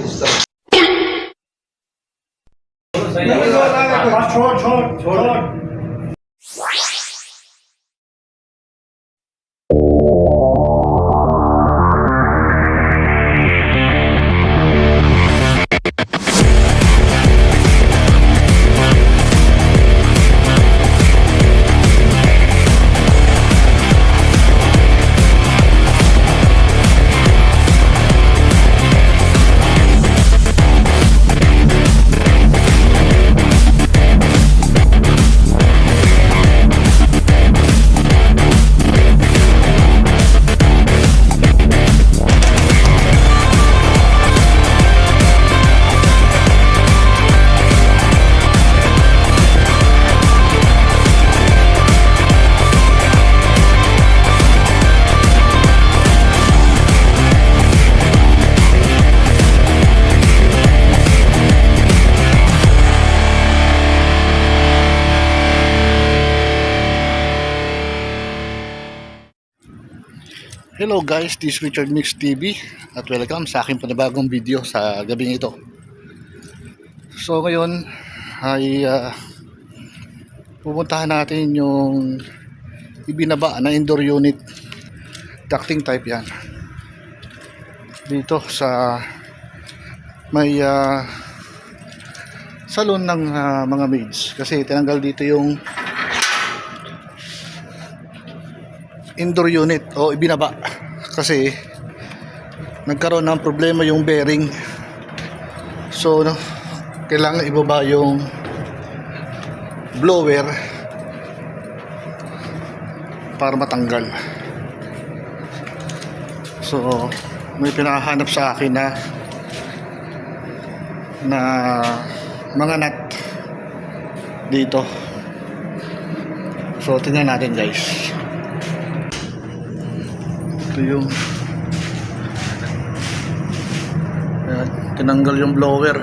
गुस्सा छोड़ छोड़ छोड़ Hello guys, this is Richard Mix TV at welcome sa aking panibagong video sa gabing ito. So ngayon ay pupuntahan natin yung ibinaba na indoor unit, ducting type yan, dito sa may salon ng mga maids, kasi tinanggal dito yung indoor unit o ibinaba kasi nagkaroon ng problema yung bearing. So kailangan ibaba yung blower para matanggal. So may pinahanap sa akin na mga nut dito. So tingnan natin guys. Ito yung tinanggal yung blower.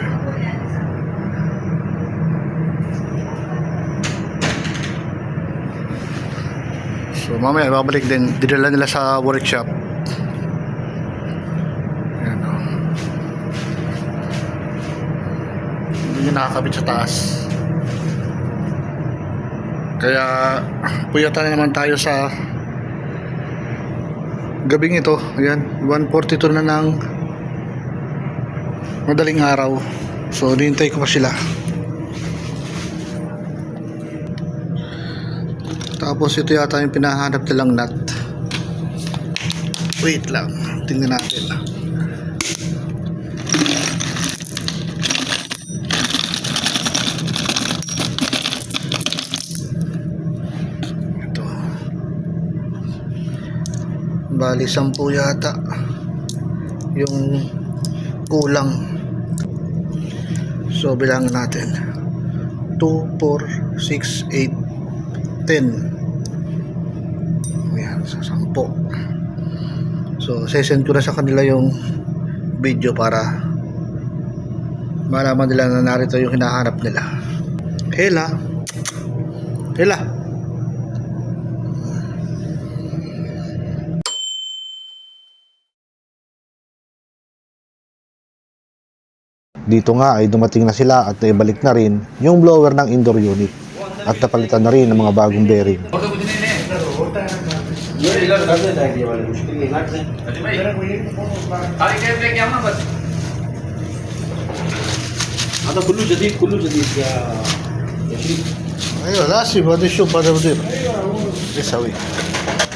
So mamaya babalik din, dinala nila sa workshop. Ayan, hindi nakakabit sa taas, kaya puyatan na naman tayo sa gabing ito. Ayan, 1:42 na ng madaling araw. So hinihintay ko pa sila. Tapos ito yata yung pinahanap nilang nut. Wait lang, tingnan natin. Bali 10 yata yung kulang. So bilangin natin 2, 4, 6, 8, 10. Ayan, sa 10. So sesend ko na sa kanila yung video para malaman nila na narito yung hinahanap nila. Hela Dito nga ay dumating na sila at naibalik na rin yung blower ng indoor unit at napalitan na rin ng mga bagong bearing.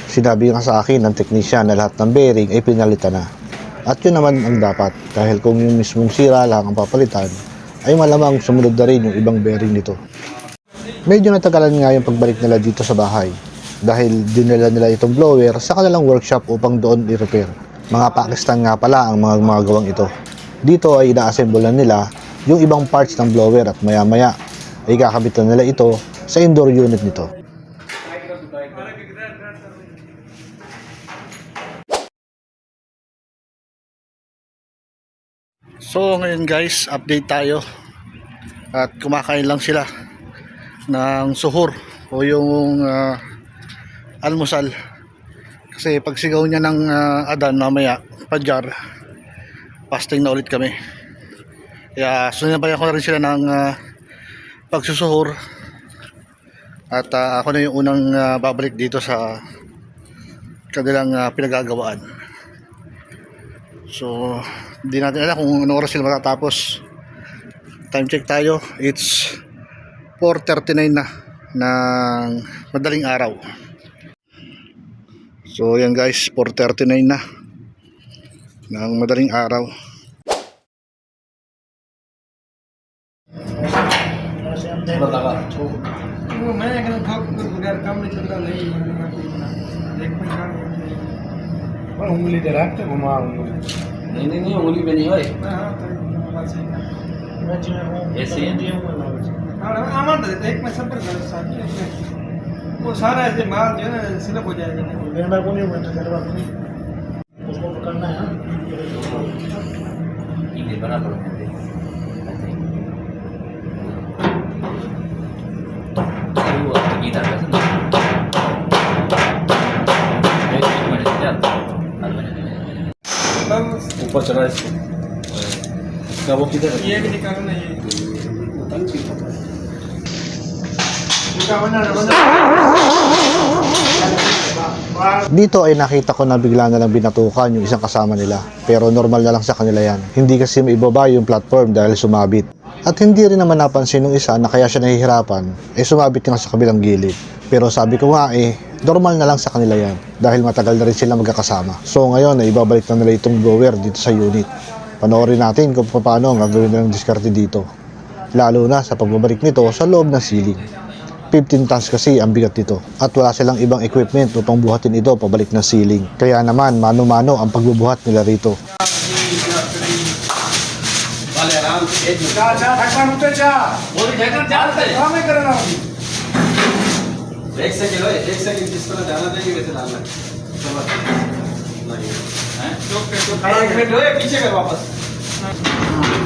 Sinabi nga sa akin ng teknisyan na lahat ng bearing ay pinalitan na. At yun naman ang dapat, dahil kung yung mismong sira lang ang papalitan, ay malamang sumunod na rin yung ibang bearing nito. Medyo natagalan nga yung pagbalik nila dito sa bahay, dahil dinala nila itong blower sa kanilang workshop upang doon i-repair. Mga Pakistan nga pala ang mga gawang ito. Dito ay ina-assemble na nila yung ibang parts ng blower at maya-maya ay kakabitan nila ito sa indoor unit nito. So ngayon guys, update tayo at kumakain lang sila ng suhur o yung almusal, kasi pag sigaw niya ng adan mamaya pajar, fasting na ulit kami. Kaya sinabayan ko na rin sila ng pagsusuhor. At ako na yung unang babalik dito sa kanilang pinagagawaan. So, hindi natin alam kung ano oras sila matatapos. Time check tayo. It's 4:39 na ng madaling araw. So, yan guys, 4:39 na ng madaling araw. वो मैं अगर भाग बगैर काम नहीं चलता नहीं एक मिनट काम पर उंगली दे रहा है घुमा उंगली नहीं उंगली पे नहीं भाई हां तो बात सही है ऐसे ही हां आमान दे एक में सब कर साथ वो सारा ऐसे माल जो है ना स्लिप हो जाएगा लेना को नहीं बैठा करवा उसको पकड़ना है ये बराबर है वो गीता का ऊपर चढ़ा इसको क्या वो किधर है ये भी निकालना है Dito ay nakita ko na bigla na lang binatukan yung isang kasama nila. Pero normal na lang sa kanila yan. Hindi kasi maibaba yung platform dahil sumabit. At hindi rin naman napansin ng isa na kaya siya nahihirapan, sumabit nga sa kabilang gilid. Pero sabi ko nga normal na lang sa kanila yan dahil matagal na rin sila magkakasama. So ngayon ay ibabalik na nila itong blower dito sa unit. Panoorin natin kung paano ang gagawin nilang diskarte dito. Lalo na sa pagbabalik nito sa loob ng ceiling. 15 tons kasi ang bigat nito at wala silang ibang equipment upang buhatin ito pabalik ng ceiling. Kaya naman mano-mano ang pagbubuhat nila rito. एक सेकंड जिस पर जाना देंगे वैसे डालना एक मिनट रो पीछे कर वापस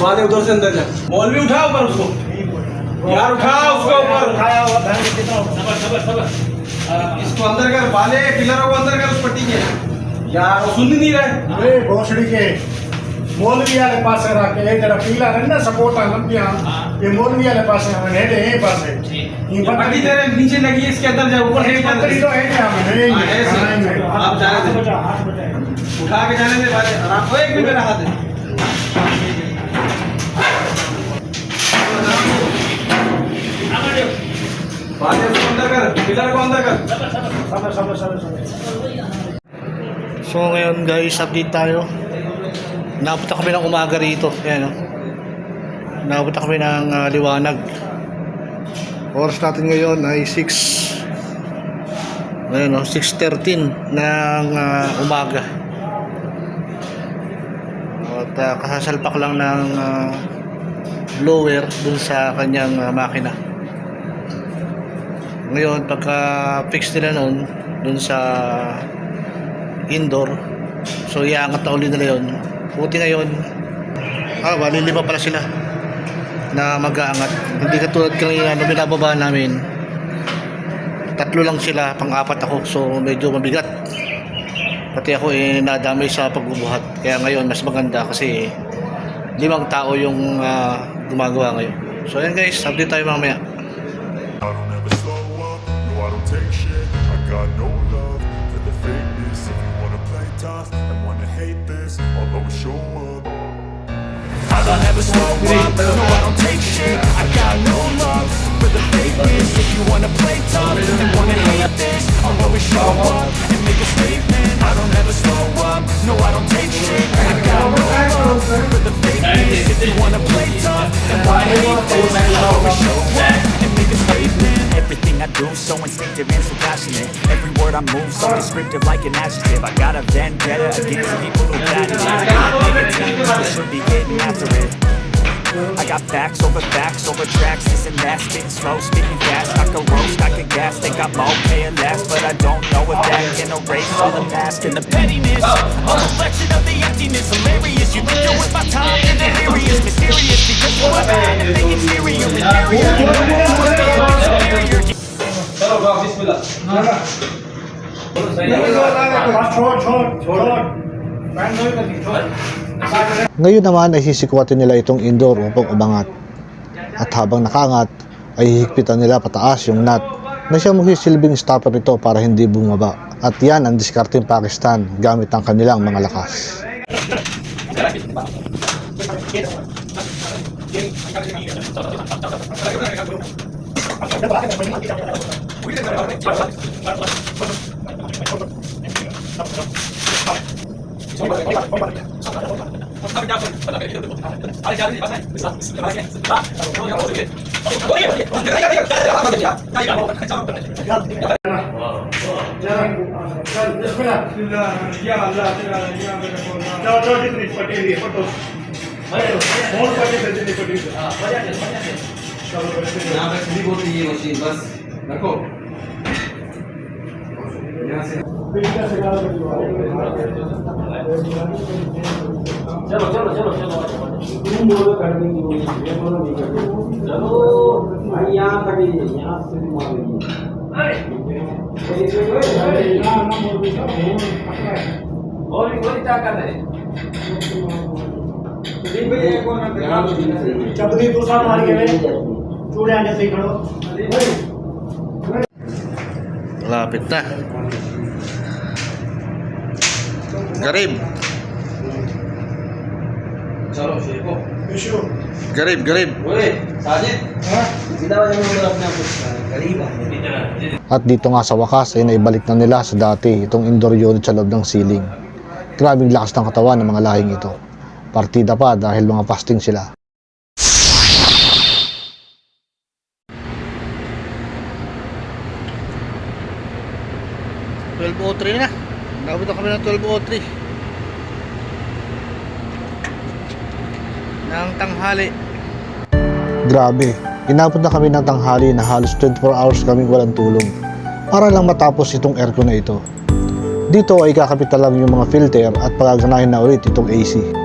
बाद उधर से अंदर जा मौलवी उठाओ ऊपर उसको यार उठाओ उसको ऊपर उठाया हुआ इसको अंदर कर बाले पिलरों को अंदर कर उस पट्टी के यार सुन ही नहीं रहे अरे भोसड़ी के मौलवी वाले पास रख के जरा पीला रहना सपोर्ट लंबिया ये मौलवी वाले पास है ये पास है ये पट्टी तेरे नीचे लगी है इसके अंदर जा ऊपर से पत्थरी तो है नहीं आप जाने दे उठा के जाने दे बाले आराम को एक मिनट रहा दे बाले उसको अंदर कर पिलर को अंदर कर So ngayon guys, update tayo. Napunta kami ng umaga rito. Ayan, oh. Napunta kami ng liwanag. Oras natin ngayon ay 6:13 ng umaga. At kasasalpak lang ng blower dun sa kanyang makina. Ngayon pagka fix nila noon dun sa indoor, so iangat na uli nila yun. Buti ngayon bali 5 pala sila na mag-aangat, hindi katulad kanina na binababa namin 3 lang sila, pang-4 ako, so medyo mabigat, pati ako nadamay sa pagbubuhat. Kaya ngayon mas maganda kasi 5 tao yung gumagawa ngayon. So ayan guys, update tayo mamaya. I don't ever slow up, no I don't take shit. I got no love for the fakeness. If you wanna play tough and wanna hate this, I'll always show up. I don't ever slow up, no I don't take shit. I got no love for the fakeness. If you wanna play tough and wanna hate this, I'll always show up and make a statement. I don't ever slow up, no I don't take shit. I got no love for the fakeness. If you wanna play tough and wanna hate this, I'll always show up and make a statement. Everything I do so instinctive and so passionate. Every word I move so descriptive like an adjective. I got a vendetta against people who battle it. Negative, I should be getting after it. I got facts over tracks, this and that. Spitting slow, spitting fast. I could roast, I could gas. Think I'm okay at last, but I don't know if that can erase all the past and the pettiness. A reflection of the emptiness, hilarious. You think you're worth my time and delirious, mysterious because you have anything exterior, inferior. चलो बाप बिस्मिल्लाह छोड़ Ngayon naman ay sisikwatin nila itong indoor upang umangat. At habang nakaangat, ay hihigpitan nila pataas yung nut na siya magsisilbing stopper nito para hindi bumaba. At yan ang diskarteng Pakistan gamit ang kanilang mga lakas. या अल्लाह तेरा या मेरा बोलना जाओ जितनी पटी हुई है फोटो मोड़ पटी से जितनी पटी हुई है चलो यहाँ पे खुली होती है मशीन बस रखो यहाँ से चलो चलो चलो चलो तुम बोलो कर देंगे ये बोलो नहीं कर देंगे चलो भाई यहाँ कटिए यहाँ से और क्या कर रहे हैं चपली दूसरा मार के चूड़े आने से खड़ो Lapit na. Garib. चलो शेखो Garib, garib. ओए साजिद सीधा वजह में उधर अपने आप को गरीब है At dito nga sa wakas ay naibalik na nila sa dati itong indoor unit sa loob ng ceiling. Grabing lakas ng katawan ng mga lahing ito. Partida pa dahil mga fasting sila. $12:03 na. Nakabot na kami ng 12:03 ng tanghali. Grabe, inabot na kami ng tanghali na halos 24 hours kaming walang tulog para lang matapos itong aircon na ito. Dito ay kakapit lang yung mga filter at pagaganahin na ulit itong AC.